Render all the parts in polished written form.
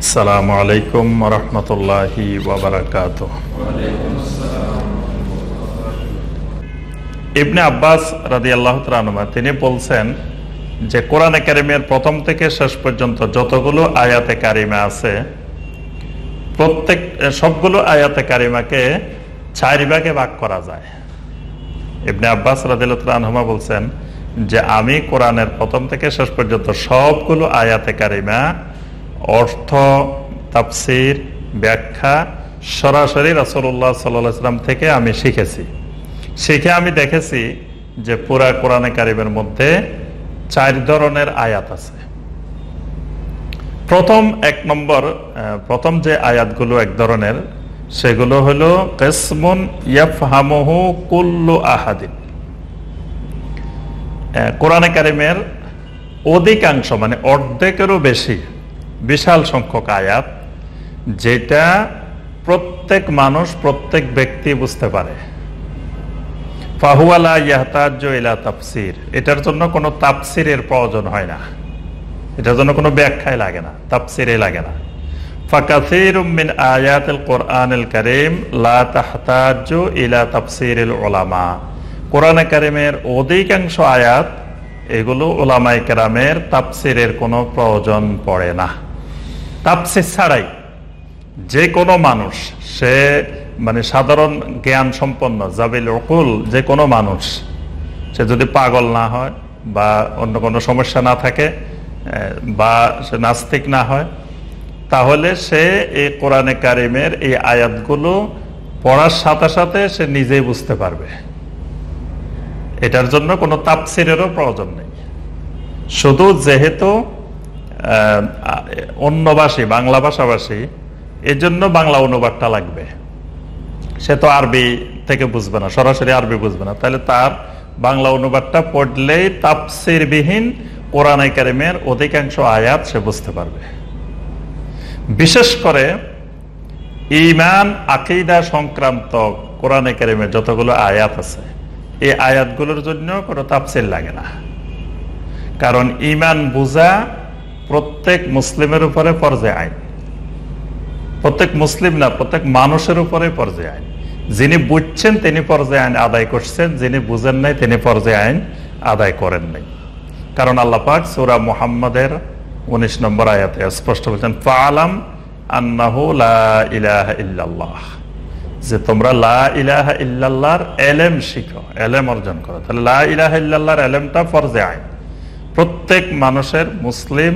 আসসালামু আলাইকুম ওয়া রাহমাতুল্লাহি ওয়া বারাকাতুহু। ইবনে আব্বাস রাদিয়াল্লাহু তাআলা আনহু তিনি বলছেন যে কোরআনে কারিমের প্রথম থেকে শেষ পর্যন্ত যতগুলো আয়াতে কারিমা আছে সবগুলো আয়াতে কারিমাকে 4 ভাগে ভাগ করা যায়। ইবনে আব্বাস রাদিয়াল্লাহু তাআলা আনহু বলছেন যে আমি কোরআনের প্রথম থেকে শেষ পর্যন্ত সবগুলো আয়াতে কারিমা অর্থ, তাফসীর, ব্যাখ্যা সরাসরি রাসূলুল্লাহ সাল্লাল্লাহু আলাইহি ওয়াসাল্লাম থেকে আমি শিখে আমি দেখেছি যে পুরা কোরআনে কারিমের মধ্যে 4 ধরনের আয়াত আছে। প্রথম যে আয়াতগুলো এক ধরনের, সেগুলো হলো কিসমুন ইয়াফহামুহু কুল্লু আহাদিন। কোরআনে কারিমের অধিকাংশ মানে অর্ধেকেরও বেশি বিশাল সংখ্যক আয়াত যেটা প্রত্যেক মানুষ, প্রত্যেক ব্যক্তি বুঝতে পারে। ফাহুয়া লা ইয়াহতাজু ইলা তাফসীর, এটার জন্য কোনো তাফসীরের প্রয়োজন হয় না, এটার জন্য কোনো ব্যাখ্যাই লাগে না, তাফসীরে লাগে না। ফাকাসীরুম মিন আয়াতিল কুরআনিল কারীম লা তাহতাজু ইলা তাফসীরিল উলামা। কোরআনে কারীমের অধিকাংশ আয়াত এগুলো উলামায়ে কেরামের তাফসীরের কোনো প্রয়োজন পড়ে না। তাফসীর ছাড়াই যে কোনো মানুষ, সে মানে সাধারণ জ্ঞান সম্পন্ন জাবিল উকুল যে কোনো মানুষ, সে যদি পাগল না হয় বা অন্য কোনো সমস্যা না থাকে বা সে নাস্তিক না হয়, তাহলে সে এই কোরআনে কারিমের এই আয়াতগুলো পড়ার সাথে সাথে সে নিজেই বুঝতে পারবে। এটার জন্য কোনো তাফসীরেরও প্রয়োজন নেই। শুধু যেহেতু অন্যভাষী, বাংলা ভাষাভাষী, এর জন্য বাংলা অনুবাদটা লাগবে। সে তো আরবি থেকে বুঝবে না, সরাসরি আরবি বুঝবে না, তাহলে তার বাংলা অনুবাদটা পড়লেই তাফসীরবিহীন কোরআনে কারিমের অধিকাংশ আয়াত সে বুঝতে পারবে। বিশেষ করে ঈমান আকীদা সংক্রান্ত কোরআনে কারিমের যতগুলো আয়াত আছে, এই আয়াতগুলোর জন্য কোনো তাফসীর লাগে না। কারণ ঈমান বুঝা প্রত্যেক মুসলিমের উপরে ফরজে আইন। প্রত্যেক মুসলিম না, প্রত্যেক মানুষের উপরে ফরজে আইন। যিনি বুঝছেন তিনি ফরজে আইন আদায় করছেন, যিনি বুঝেন নাই তিনি ফরজে আইন আদায় করেন নাই। কারণ আল্লাহ পাক সূরা মুহাম্মাদের 19 নম্বর আয়াতে স্পষ্ট বলেছেন, ফাআলাম আন্নাহু লা ইলাহা ইল্লাল্লাহ, যে তোমরা লা ইলাহা ইল্লাল্লাহর ইলম শিখো, ইলম অর্জন করো। তাহলে লা ইলাহা ইল্লাল্লাহর ইলমটা ফরজে আইন, প্রত্যেক মানুষের, মুসলিম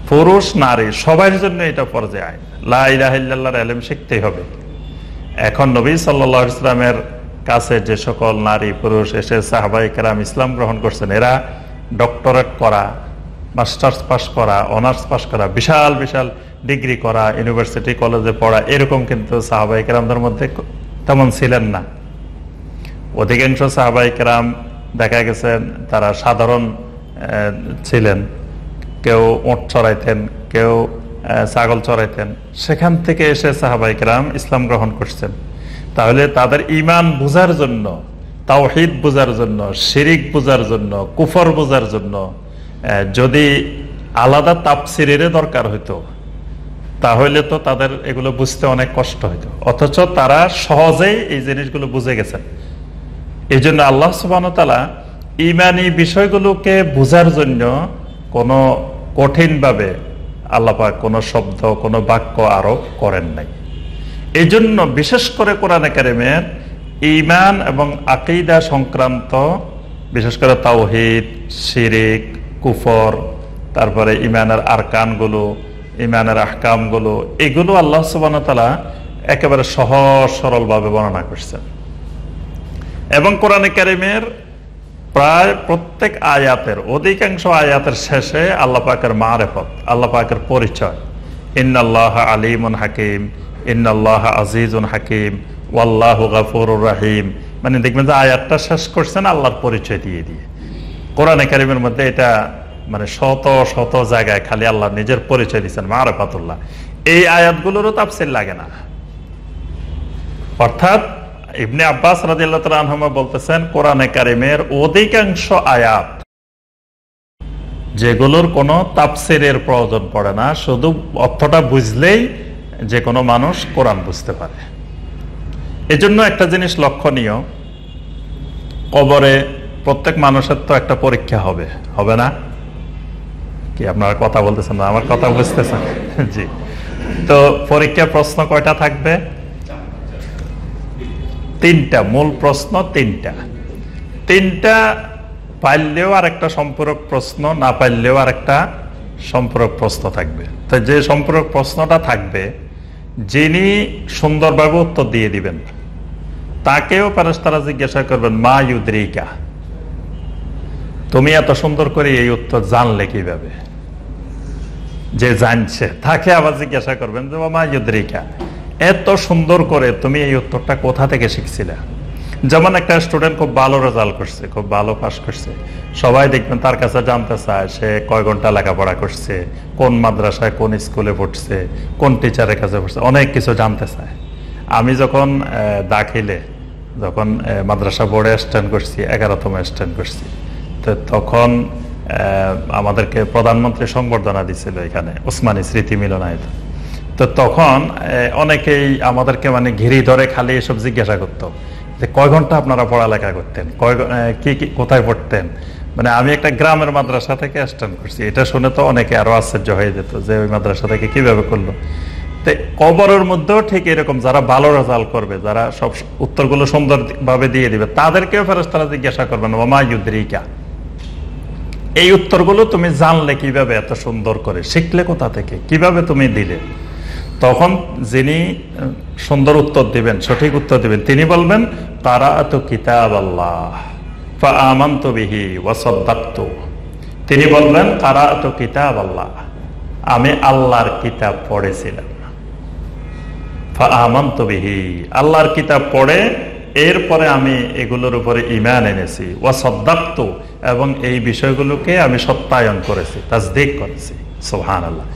পুরুষ নারী সবার জন্য এটা ফরজে আইন। লা ইলাহা ইল্লাল্লাহর ইলম শিখতেই হবে। এখন নবী সাল্লাল্লাহু আলাইহি ওয়াসাল্লামের কাছে যে সকল নারী পুরুষ এসে সাহাবায়ে কেরাম ইসলাম গ্রহণ করছেন, এরা ডক্টরেট করা, মাস্টার্স পাস করা, অনার্স পাস করা, বিশাল বিশাল ডিগ্রি করা, ইউনিভার্সিটি কলেজে পড়া, এরকম কিন্তু সাহাবায়ে কেরামদের মধ্যে তেমন ছিলেন না। অধিকাংশ সাহাবায়ে কেরাম দেখা গেছেন তারা সাধারণ ছিলেন। কেউ উট চড়াইতেন, কেউ ছাগল চড়াইতেন, সেখান থেকে এসে সাহাবায়ে কেরাম ইসলাম গ্রহণ করছেন। তাহলে তাদের ঈমান বুঝার জন্য, তাওহীদ বুঝার জন্য, শিরিক বুঝার জন্য, কুফর বুঝার জন্য যদি আলাদা তাফসীরের দরকার হইতো, তাহলে তো তাদের এগুলো বুঝতে অনেক কষ্ট হইতো। অথচ তারা সহজেই এই জিনিসগুলো বুঝে গেছেন। এই জন্য আল্লাহ সুবহানাহু ওয়া তাআলা ঈমানী বিষয়গুলোকে বুঝার জন্য কোনো কঠিনভাবে আল্লাহ পাক কোনো শব্দ, কোনো বাক্য আরোপ করেন নাই। এই জন্য বিশেষ করে কোরআনে কারিমের ঈমান এবং আকীদা সংক্রান্ত, বিশেষ করে তাওহীদ, শিরিক, কুফর, তারপরে ঈমানের আরকানগুলো, ঈমানের আহকামগুলো, এগুলো আল্লাহ সুবহানাহু ওয়া তাআলা একেবারে সহজ সরলভাবে বর্ণনা করছেন। এবং কোরআনে কারিমের প্রায় প্রত্যেক আয়াতের, অধিকাংশ আয়াতের শেষে আল্লাহ পাকের মারিফত, আল্লাহ পাকের পরিচয়, ইন্নাল্লাহা আলিমুন হাকিম, ইন্নাল্লাহা আজিজুন হাকিম, ওয়াল্লাহু গফুরুর রহিম। মানে দেখবেন যে আয়াতটা শেষ করছেন আল্লাহর পরিচয় দিয়ে দিয়ে। কোরআনে কারিমের মধ্যে এটা মানে শত শত জায়গায় খালি আল্লাহ নিজের পরিচয় দিচ্ছেন, মারিফাতুল্লাহ। এই আয়াতগুলোরও তাফসীর লাগে না। অর্থাৎ ইবনে আব্বাস রাদিয়াল্লাহু তাআলা আনহুমা বলতেছেন, কোরআনে কারিমের অধিকাংশ আয়াত যেগুলোর কোনো তাফসিরের প্রয়োজন পড়ে না, শুধু অর্থটা বুঝলেই যে কোনো মানুষ কোরআন বুঝতে পারে। এজন্য একটা জিনিস লক্ষণীয়, কবরে প্রত্যেক মানুষের তো একটা পরীক্ষা হবে, হবে না? কি আপনারা কথা বলতেছেন না, আমার কথা বুঝতেছেন? জি। তো পরীক্ষা প্রশ্ন কয়টা থাকবে? তিনটা মূল প্রশ্ন, তিনটা পাইলেও আর একটা সম্পূরক প্রশ্ন, না পাইলেও আর একটা সম্পূরক প্রশ্ন থাকবে। তো যে সম্পূরক প্রশ্নটা থাকবে, যিনি সুন্দরভাবে উত্তর দিয়ে দিবেন তাকেও ফেরেশতারা জিজ্ঞাসা করবেন, মা ইউদ্রিকা, তুমি এত সুন্দর করে এই উত্তর জানলে কিভাবে? যে জানছে তাকে আবার জিজ্ঞাসা করবেন যে মা ইউদ্রিকা, এত সুন্দর করে তুমি এই উত্তরটা কোথা থেকে শিখছিলে? যেমন একটা স্টুডেন্ট খুব ভালো রেজাল্ট করছে, খুব ভালো পাস করছে, সবাই দেখবেন তার কাছে জানতে চায় সে কয় ঘন্টা লেখাপড়া করছে, কোন মাদ্রাসায় কোন স্কুলে পড়ছে, কোন টিচারের কাছে পড়ছে, অনেক কিছু জানতে চায়। আমি যখন দাখিলে যখন মাদ্রাসা বোর্ডে স্ট্যান্ড করছি, 11তম স্ট্যান্ড করছি, তো তখন আমাদেরকে প্রধানমন্ত্রী সংবর্ধনা দিছিল এখানে ওসমানী স্মৃতি মিলনায়তন। তো তখন অনেকেই আমাদেরকে মানে ঘিরি ধরে খালি এসব জিজ্ঞাসা করতো যে কয় ঘন্টা আপনারা পড়ালেখা করতেন, কি কোথায় পড়তেন। মানে আমি একটা গ্রামের মাদ্রাসা থেকে স্ট্যান্ড করছি, এটা শুনে তো অনেকে আরো আশ্চর্য হয়ে যেত যে ওই মাদ্রাসা থেকে কিভাবে করলো। তো কবরের মধ্যেও ঠিক এরকম, যারা ভালো রেজাল্ট করবে, যারা সব উত্তরগুলো সুন্দরভাবে দিয়ে দিবে, তাদেরকেও ফেরেশতারা জিজ্ঞাসা করবেন ওমা ইউদ্রিকা, এই উত্তরগুলো তুমি জানলে কিভাবে, এত সুন্দর করে শিখলে কোথা থেকে, কিভাবে তুমি দিলে? তখন যিনি সুন্দর উত্তর দিবেন, সঠিক উত্তর দিবেন, তিনি বলবেন কারাআতু কিতাবাল্লাহ ফাআমানতু বিহি ওয়া সাদ্দাকতু। তিনি বলবেন কারাআতু কিতাবাল্লাহ, আমি আল্লাহর কিতাব পড়েছিলাম, ফাআমানতু বিহি, আল্লাহর কিতাব পড়ে এরপরে আমি এগুলোর উপরে ঈমান এনেছি, ওয়া সাদ্দাকতু, এবং এই বিষয়গুলোকে আমি সত্যায়ন করেছি, তাসদীক করেছি। সুবহানাল্লাহ।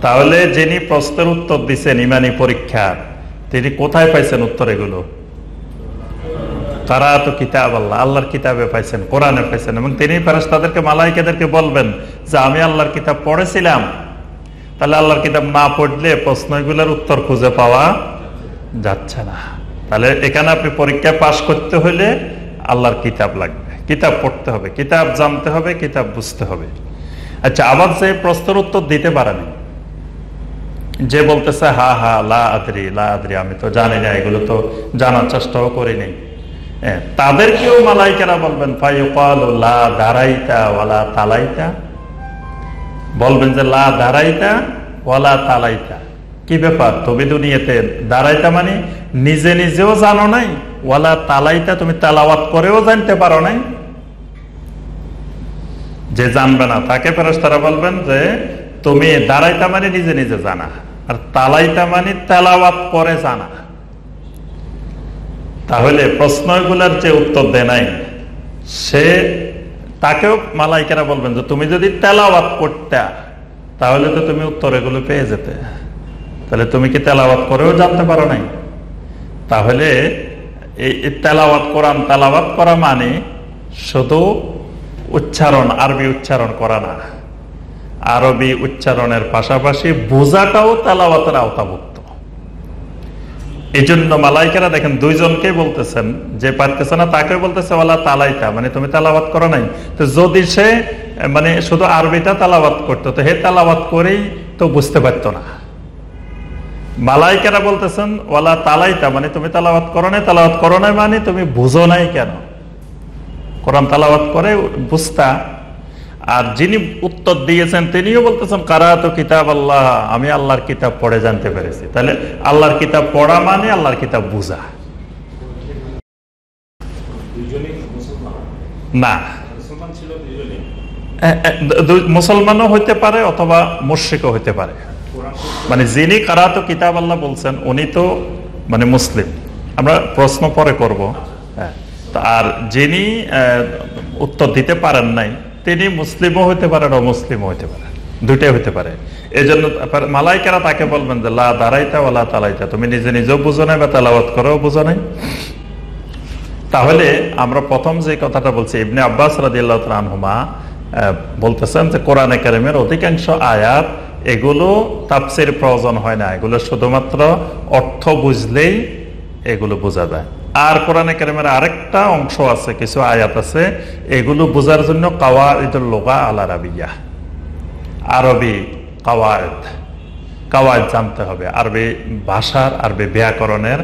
তাহলে যিনি প্রশ্নের উত্তর দিচ্ছেন ইমানি পরীক্ষার, তিনি কোথায় পাইছেন উত্তর? এগুলো কারাআতু কিতাবাল্লাহ, আল্লাহর কিতাবে পাইছেন, কোরআনে পাইছেন। এবং তিনি ফেরেশতাদেরকে, মালায়েকাদেরকে বলবেন যে আমি আল্লাহর কিতাব পড়েছিলাম। তাহলে আল্লাহর কিতাব না পড়লে প্রশ্নগুলোর উত্তর খুঁজে পাওয়া যাচ্ছে না। তাহলে এখানে আপনি পরীক্ষা পাস করতে হলে আল্লাহর কিতাব লাগবে, কিতাব পড়তে হবে, কিতাব জানতে হবে, কিতাব বুঝতে হবে। আচ্ছা, আবার যে প্রশ্নের উত্তর দিতে পারেনি, যে বলতেছে হা হা লা আদরি, লা আদরি, আমি তো জানি না, এগুলো তো জানার চেষ্টাও করিনি, তাদেরকেও মালায়েকারা বলবেন ফায়ুকালু লা দারাইতা ওয়ালা তালাইতা, বলবেন যে লা দারাইতা ওয়ালা তালাইতা, কি ব্যাপার, তুমি দুনিয়াতে দাঁড়াইতা মানে নিজে নিজেও জানো নাই, ওয়ালা তালাইতা, তুমি তেলাওয়াত করেও জানতে পারো নাই। যে জানবে না তাকে ফেরেশতারা বলবেন যে তুমি দাঁড়াইতা মানে নিজে নিজে জানা, আর তালাইতা মানে তেলাওয়াত করে জানা। তাহলে প্রশ্নগুলোর যে উত্তর দেয় নাই, সে তাকেও মালায়েকারা বলবেন যে তুমি যদি তেলাওয়াত করতে, তাহলে তো তুমি উত্তর এগুলো পেয়ে যেতে। তাহলে তুমি কি তেলাওয়াত করেও জানতে পারো নাই? তাহলে এই তেলাওয়াত, কোরআন তেলাওয়াত করা মানে শুধু উচ্চারণ, আরবি উচ্চারণ করা না, আরবি উচ্চারণের পাশাপাশি বোঝাটাও তেলাওয়াতের আওতাভুক্ত। এই জন্য মালায়েকারা দেখেন দুইজনকে বলতেছেন, যে পারতেছে না তাকে বলতেছে ওয়ালা তালাইতা, মানে তুমি তেলাওয়াত করো নাই। তো যদি সে মানে শুধু আরবিটা তেলাওয়াত করতো, তো হে তেলাওয়াত করেই তো বুঝতে পারতো না। মালায়েকারা বলতেছেন ওয়ালা তালাইতা, মানে তুমি তেলাওয়াত করো নাই, তেলাওয়াত করো নাই মানে তুমি বুঝো নাই কেন, কোরআন তেলাওয়াত করে বুঝতা। আর যিনি উত্তর দিয়েছেন তিনিও বলতেছেন কারাআতু কিতাবাল্লাহ, আমি আল্লাহর কিতাব পড়ে জানতে পেরেছি। তাহলে আল্লাহর কিতাব পড়া মানে আল্লাহর কিতাব বুঝা না। মুসলমানও হইতে পারে অথবা মুশরিকও হইতে পারে। মানে যিনি কারাআতু কিতাবাল্লাহ বলছেন উনি তো মানে মুসলিম, আমরা প্রশ্ন পরে করব। আর যিনি উত্তর দিতে পারেন নাই তিনি মুসলিমও হইতে পারেন, অমুসলিমও হইতে পারে, দুইটাই হইতে পারে। এই জন্য মালায়েকারা তাকে বলবেন যে লা দারাইতা ওয়ালা তালাইতা, তুমি নিজে নিজেও বুঝো নাই বা তেলাওয়াত করেও বুঝো নাই। তাহলে আমরা প্রথম যে কথাটা বলছি, ইবনে আব্বাস রাদিয়াল্লাহু তাআলা আনহুমা বলতেছেন যে কোরআনে কারিমের অধিকাংশ আয়াত এগুলো তাফসীর প্রয়োজন হয় না, এগুলো শুধুমাত্র অর্থ বুঝলেই এগুলো বোঝা যায়। আর কোরআনে কারিমের আরেকটা অংশ আছে, কিছু আয়াত আছে এগুলো বোঝার জন্য কাওয়াইদুল লুগা আল আরাবিয়া, আরবি কাওয়াইদ জানতে হবে, আরবি ভাষার আরবি ব্যাকরণের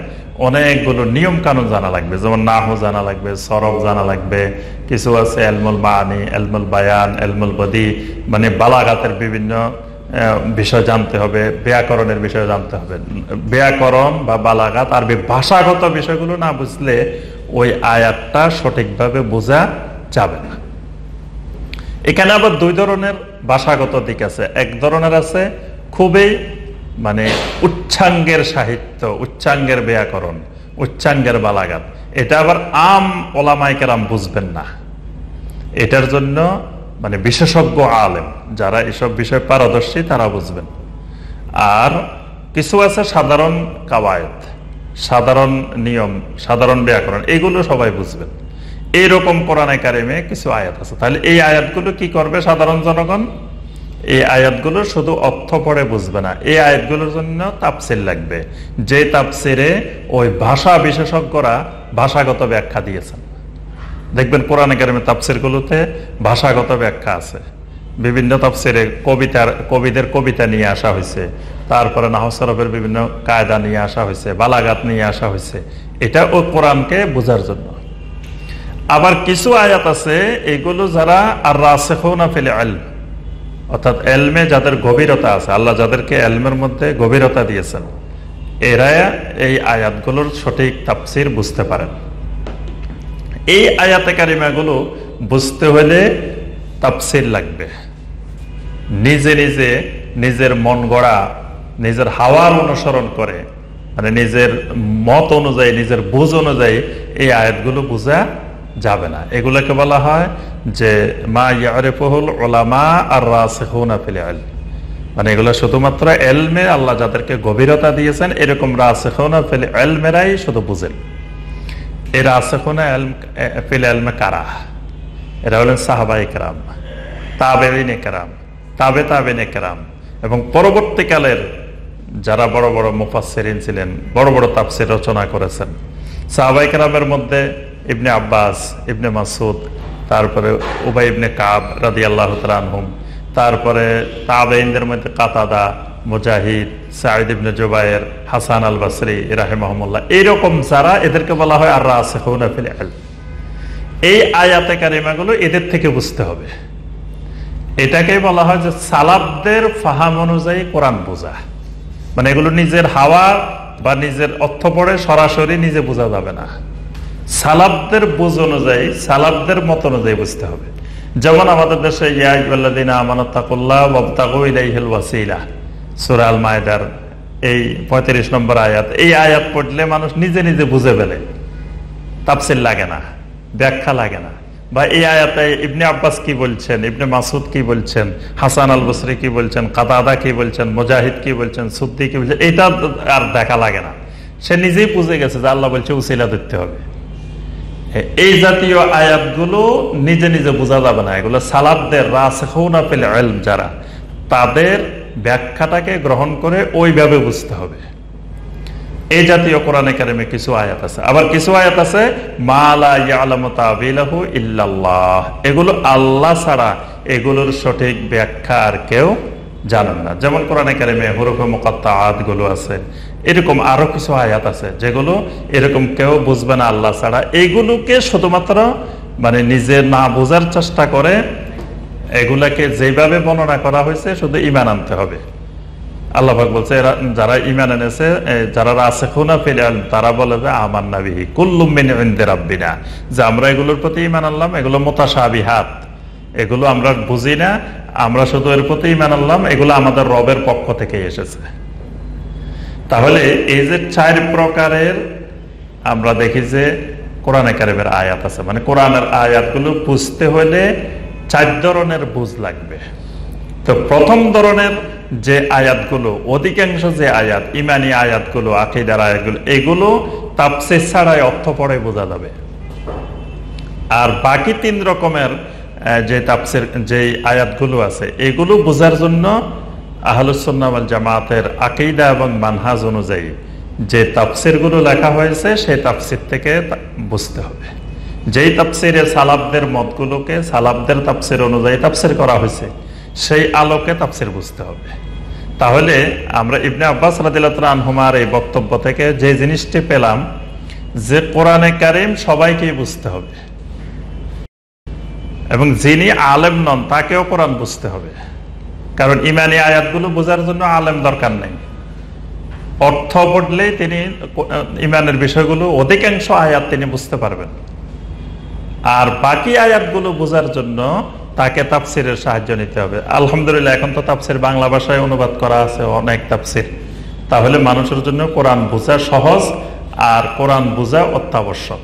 অনেকগুলো নিয়ম কানুন জানা লাগবে, যেমন নাহু জানা লাগবে, সরব জানা লাগবে, কিছু আছে এলমুল মানি, এলমুল বায়ান, এলমুল বদি, মানে বালাগাতের বিভিন্ন বিষয় জানতে হবে, ব্যাকরণের বিষয় জানতে হবে। ব্যাকরণ বা বালাগাত আরবি ভাষাগত বিষয়গুলো না বুঝলে ওই আয়াতটা সঠিকভাবে বোঝা যাবে না। এখানে আবার দুই ধরনের ভাষাগত দিক আছে। এক ধরনের আছে খুবই মানে উচ্চাঙ্গের সাহিত্য, উচ্চাঙ্গের ব্যাকরণ, উচ্চাঙ্গের বালাগাত, এটা আবার আম ওলামায়ে কেরাম বুঝবেন না। এটার জন্য মানে বিশেষজ্ঞ আলেম যারা এসব বিষয়ে পারদর্শী তারা বুঝবেন। আর কিছু আছে সাধারণ কাওয়ায়েদ, সাধারণ নিয়ম, সাধারণ ব্যাকরণ, এগুলো সবাই বুঝবেন। এইরকম কোরআনে কারিমে কিছু আয়াত আছে। তাহলে এই আয়াতগুলো কি করবে সাধারণ জনগণ? এই আয়াতগুলো শুধু অর্থ পড়ে বুঝবে না, এই আয়াতগুলোর জন্য তাফসীর লাগবে, যে তাফসীরে ওই ভাষা বিশেষজ্ঞরা ভাষাগত ব্যাখ্যা দিয়েছেন। দেখবেন কোরআনে কারিমের তাফসীরগুলোতে ভাষাগত ব্যাখ্যা আছে। বিভিন্ন তাফসীরে কবিদের কবিতা নিয়ে আসা হয়েছে, তারপরে নাহু সরফের বিভিন্ন কায়দা নিয়ে আসা হয়েছে, বালাগাত নিয়ে আসা হয়েছে, এটা ও কোরআনকে বোঝার জন্য। আবার কিছু আয়াত আছে এগুলো যারা আর রাসিখুনা ফিল ইলম, অর্থাৎ এলমে যাদের গভীরতা আছে, আল্লাহ যাদেরকে এলমের মধ্যে গভীরতা দিয়েছেন, এরা এই আয়াতগুলোর সঠিক তাফসীর বুঝতে পারেন। এই আয়াতে কারিমাগুলো বুঝতে হলে তাফসীর লাগবে। নিজে নিজে নিজের মন গড়া, নিজের হাওয়ার অনুসরণ করে, মানে নিজের মত অনুযায়ী, নিজের বুঝ অনুযায়ী এই আয়াতগুলো বোঝা যাবে না। এগুলোকে বলা হয় যে মা ইয়ারিফুল উলামা আর রাসিখুনা ফিল ইলম, মানে এগুলো শুধুমাত্র ইলমে আল্লাহ যাদেরকে গভীরতা দিয়েছেন এরকম রাসিখুনা ফিল ইলমেরাই শুধু বুঝেন। এই রাসিখুনা ফিল ইলমে কারা? এরা হলেন সাহাবায়ে কেরাম, তাবেঈনে কেরাম, তাবেঈনে কেরাম এবং পরবর্তীকালের যারা বড় বড় মুফাসসিরিন ছিলেন, বড় বড় তাফসীর রচনা করেছেন। সাহাবায়ে কেরামের মধ্যে ইবনে আব্বাস, ইবনে মাসউদ, তারপরে উবাই ইবনে কাব রাদিয়াল্লাহু তাআলা আনহুম, তারপরে তাবেঈনদের মধ্যে কাতাদা, মুজাহিদ, সাঈদ ইবনে জুবায়ের, হাসান আল বসরি রাহিমাহুমুল্লাহ, এইরকম যারা, এদেরকে বলা হয় আর রাসিখুনা ফিল ইলম। এই আয়াতে কারিমাগুলো এদের থেকে বুঝতে হবে। এটাকেই বলা হয় যে সালাফদের ফাহাম অনুযায়ী কোরআন বোঝা, মানে এগুলো নিজের হাওয়া বা নিজের অর্থ পড়ে সরাসরি নিজে বোঝা যাবে না, সালাফদের বুঝ অনুযায়ী, সালাফদের মত অনুযায়ী বুঝতে হবে। যেমন আমাদের দেশে ইয়া আইয়ুহাল্লাযীনা আমানুত্তাকুল্লাহ ওয়াবতাগু ইলাইহিল ওয়াসিলা, সূরা আল মায়েদার এই 35 নম্বর আয়াত। এই আয়াত পড়লে মানুষ নিজে নিজে বুঝে ফেলে, তাফসীর লাগে না, ব্যাখ্যা লাগে না। বা এই আয়াতে ইবনে আব্বাস কি বলছেন, ইবনে মাসউদ কি বলছেন, হাসান আল বসরি কি বলছেন, কাতাদা কি বলছেন, মুজাহিদ কি বলছেন, সুদ্দি কি বলছেন, এটা আর দেখা লাগে না। সে নিজেই বুঝে গেছে যে আল্লাহ বলছে উসিলা দিতে হবে। এই জাতীয় আয়াতগুলো নিজে নিজে বোঝা যাবে না, এগুলো সালাফদের রাসিখুনা ফিল ইলম যারা, তাদের ব্যাখ্যাটাকে গ্রহণ করে ওইভাবে বুঝতে হবে। এই জাতীয় কোরআনে কারিমে কিছু আয়াত আছে। আবার কিছু আয়াত আছে মা লা ইয়ালামু তাবিলাহু ইল্লাল্লাহ, এগুলো আল্লাহ ছাড়া এগুলোর সঠিক ব্যাখ্যা আর কেউ জানেন না। যেমন কোরআনে কারিমে হুরুফে মুকাত্তাআত গুলো আছে, এরকম আরো কিছু আয়াত আছে যেগুলো এরকম কেউ বুঝবে না আল্লাহ ছাড়া। এইগুলোকে শুধুমাত্র মানে নিজে না বোঝার চেষ্টা করে, এগুলাকে যেভাবে বর্ণনা করা হয়েছে শুধু ঈমান আনতে হবে। আল্লাহ পাক বলছে যারা ঈমান এনেছে, যারা রাসিখুনা ফিল ইলম, তারা বলে যে আমান্না বিহি কুল্লুম মিন ইনদি রাব্বিনা, যে আমরা এগুলোর প্রতি ঈমান আনলাম, এগুলো মুতাশাবিহাত, এগুলো আমরা বুঝি না, আমরা শুধু এর প্রতি ঈমান আনলাম, এগুলো আমাদের রবের পক্ষ থেকে এসেছে। তাহলে এই যে 4 প্রকারের আমরা দেখি যে কোরআনে কারিমের আয়াত আছে, মানে কোরআনের আয়াতগুলো বুঝতে হলে 4 ধরনের বুঝ লাগবে। তো প্রথম ধরনের যে আয়াতগুলো, অধিকাংশ যে আয়াত, ইমানি আয়াতগুলো, আকীদার আয়াতগুলো, এগুলো তাফসীর ছাড়াই অর্থ পড়ে বোঝা যাবে। আর বাকি 3 রকমের যে তাফসির যে আয়াতগুলো আছে এগুলো বোঝার জন্য আহলুস সুন্নাহ ওয়াল জামাতের আকীদা এবং মানহাজ অনুযায়ী যে তাফসিরগুলো লেখা হয়েছে সেই তাফসির থেকে বুঝতে হবে। যেই তাফসিরে সালাফদের মতগুলোকে সালাফদের তাফসির অনুযায়ী তাফসির করা হয়েছে সেই আলোকে তাফসির বুঝতে হবে। তাহলে আমরা ইবনে আব্বাস রাদিয়াল্লাহু তাআলা আনহুমার এই বক্তব্য থেকে যে জিনিসটি পেলাম যে কোরআনে কারীম সবাইকেই বুঝতে হবে এবং যিনি আলেম নন তাকেও কোরআন বুঝতে হবে, কারণ ইমানি আয়াতগুলো বোঝার জন্য আলেম দরকার নেই। অর্থ পড়লেই তিনি ইমানের বিষয়গুলো অধিকাংশ আয়াত তিনি বুঝতে পারবেন। আর বাকি আয়াতগুলো বোঝার জন্য তাকে তাফসিরের সাহায্য নিতে হবে। আলহামদুলিল্লাহ এখন তো তাফসির বাংলা ভাষায় অনুবাদ করা আছে অনেক তাফসির। তাহলে মানুষের জন্য কোরআন বোঝা সহজ আর কোরআন বোঝা অত্যাবশ্যক।